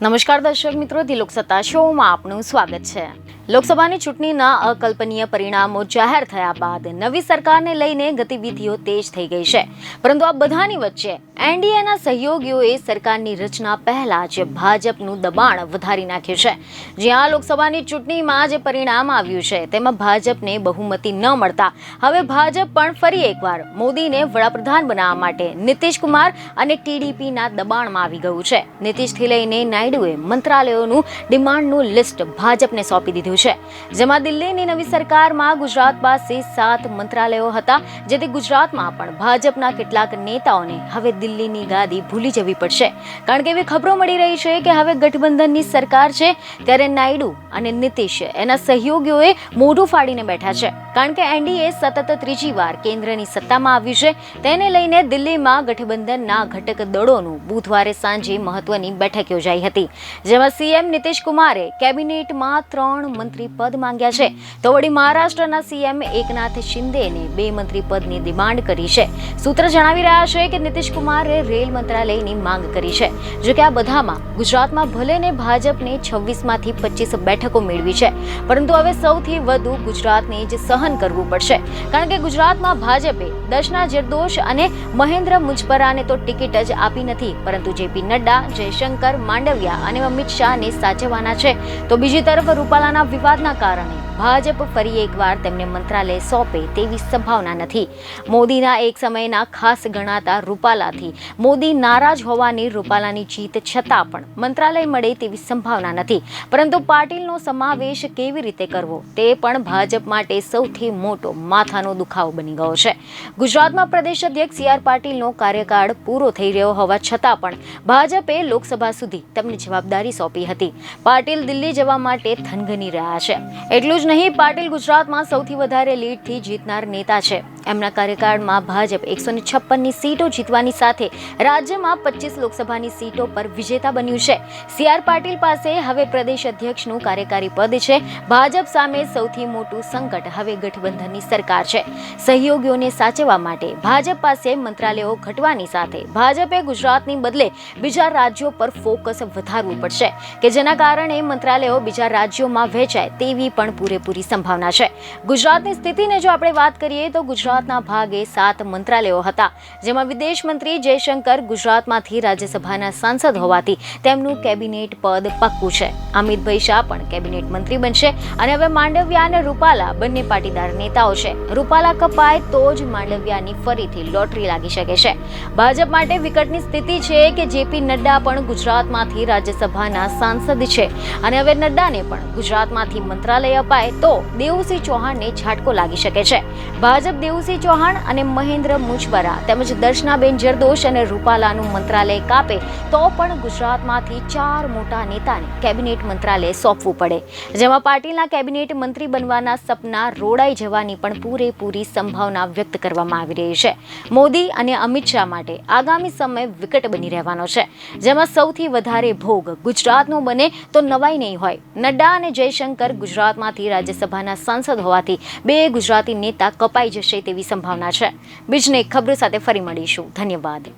નમસ્કાર દર્શક મિત્રો, ધી લોકસત્તા શોમાં આપનું સ્વાગત છે। લોકસભાની ચૂંટણીના અકલ્પનીય પરિણામો જાહેર થયા બાદ નવી સરકારને લઈને ગતિવિધિઓ તેજ થઈ ગઈ છે, પરંતુ આ બધાની વચ્ચે એનડીએના સહયોગીઓએ સરકારની રચના પહેલા જ ભાજપનું દબાણ વધારી નાખ્યું છે। જ્યાં લોકસભાની ચૂંટણીમાં જે પરિણામ આવ્યું છે તેમાં ભાજપને બહુમતી ન મળતા હવે ભાજપ પણ ફરી એકવાર મોદીને વડાપ્રધાન બનાવવા માટે નીતિશ કુમાર અને ટીડીપીના દબાણમાં આવી ગયું છે। નીતિશથી લઈને નાયડુએ મંત્રાલયોનું ડિમાન્ડનું લિસ્ટ ભાજપને સોંપી દીધું છે, જેમાં દિલ્હીની નવી સરકારમાં ગુજરાત પાસે 7 મંત્રાલયો હતા, જેથી ગુજરાતમાં પણ ભાજપના કેટલાક નેતાઓને હવે દિલ્હીની ગાદી ભૂલી જવી પડશે, કારણ કે એવી ખબરો મળી રહી છે કે હવે ગઠબંધનની સરકાર છે ત્યારે નાયડુ અને નીતિશ એના સહયોગીઓએ મોઢું ફાડીને બેઠા છે, કારણ કે એનડીએ સતત ત્રીજી વાર કેન્દ્રની સત્તામાં આવ્યું છે। તેને લઈને દિલ્હીમાં ગઠબંધનના ઘટક દળોનું બુધવારે સાંજે મહત્વની બેઠક યોજાઈ હતી, જેમાં સીએમ નીતિશ કુમારે કેબિનેટમાં 3 મંત્રી પદ માંગ્યા છે, તો વળી મહારાષ્ટ્રના સીએમ એકનાથ શિંદેને 2 મંત્રી પદની ડિમાન્ડ કરી છે। સૂત્ર જણાવી રહ્યા છે કે નીતિશ કુમારે રેલ મંત્રાલયની માંગ કરી છે। જો કે આ બધામાં ગુજરાતમાં ભલે ને ભાજપને 26માંથી 25 બેઠકો મેળવી છે, પરંતુ હવે સૌથી વધુ ગુજરાતને જ સહન કરવું પડશે, કારણ કે ગુજરાતમાં ભાજપે દર્શના જરદોશ અને મહેન્દ્ર મુજપરાને તો ટિકિટ જ આપી નથી, પરંતુ જેપી નડ્ડા, જયશંકર, માંડવિયા અને અમિત શાહને સાચવવાના છે। તો બીજી તરફ રૂપાલાના વિવાદના કારણે ભાજપ ફરી એકવાર તેમને મંત્રાલય સોંપે તેવી સંભાવના નથી। મોદીના એક સમયના ખાસ ગણાતા રૂપાલાથી મોદી નારાજ હોવાની રૂપાલાની જીત છતાં પણ મંત્રાલય મળે તેવી સંભાવના નથી, પરંતુ પાટીલનો સમાવેશ કેવી રીતે કરવો તે પણ ભાજપ માટે સૌથી મોટો માથાનો દુખાવો બની ગયો છે। ગુજરાતમાં પ્રદેશ અધ્યક્ષ CR પાટીલનો કાર્યકાળ પૂરો થઈ રહ્યો હોવા છતાં પણ ભાજપે લોકસભા સુધી તેમને જવાબદારી સોંપી હતી। પાટીલ દિલ્હી જવા માટે થનગની રહ્યા છે। એટલું જ નહીં, પાટીલ ગુજરાતમાં સૌથી વધારે લીડથી જીતનાર નેતા છે। એમના કાર્યકાળમાં ભાજપ 156ની સીટો જીતવાની સાથે રાજ્યમાં 25 લોકસભાની સીટો પર વિજેતા બન્યું છે। CR પાટીલ પાસે હવે પ્રદેશ અધ્યક્ષનું કાર્યકારી પદ છે। ભાજપ સામે સૌથી મોટું સંકટ હવે ગઠબંધનની સરકાર છે। સહયોગીઓને સાચવવા માટે ભાજપ પાસે મંત્રાલયો ઘટવાની સાથે ભાજપે ગુજરાતની બદલે બીજા રાજ્યો પર ફોકસ વધારવું પડશે, કે જેના કારણે મંત્રાલયો બીજા રાજ્યોમાં વહેંચાય તેવી પણ પૂરેપૂરી સંભાવના છે। ગુજરાતની સ્થિતિને જો આપણે વાત કરીએ તો ગુજરાતના ભાગે 7 મંત્રાલયો હતા, જેમાં વિદેશ મંત્રી જયશંકર ગુજરાતમાંથી રાજ્યસભાના સાંસદ હોવાથી તેમનું કેબિનેટ પદ પક્કું છે। અમિતભાઈ શાહ પણ કેબિનેટ મંત્રી બનશે અને હવે માંડવિયા અને રૂપાલા બંને પાટીદાર નેતાઓ છે। રૂપાલા કપાય તો જ માંડવિયાની ફરીથી લોટરી લાગી શકે છે। ભાજપ માટે વિકટની સ્થિતિ છે કે જેપી નડ્ડા પણ ગુજરાતમાંથી રાજ્યસભાના સાંસદ છે અને હવે નડ્ડાને પણ ગુજરાતમાંથી મંત્રાલય અપાય તો દેવુસિંહ ચૌહાણને ઝાટકો લાગી શકે છે। ભાજપ દેવુસિંહ ચૌહાણ અને મહેન્દ્ર મુજપરા તેમજ દર્શનાબેન જરદોશ અને રૂપાલાનું મંત્રાલય કાપે તો પણ ગુજરાતમાંથી 4 મોટા નેતાને કેબિનેટ મંત્રાલય સોંપવું પડે, જેમાં પાટીલના કેબિનેટ મંત્રી બનવાના સપના રોડાઈ જવાની પણ પૂરેપૂરી સંભાવના વ્યક્ત કરવામાં આવી રહી છે। મોદી અને અમિત શાહ માટે આગામી સમય વિકટ બની રહેવાનો છે, જેમાં સૌથી વધારે ભોગ ગુજરાતનો બને તો નવાઈ નહીં હોય। નડ્ડા અને જયશંકર ગુજરાતમાંથી રાજ્યસભાના સાંસદ હોવાથી 2 ગુજરાતી નેતા કપાઈ જશે તેવી સંભાવના છે। બીજને ખબર સાથે ફરી મળીશું। ધન્યવાદ।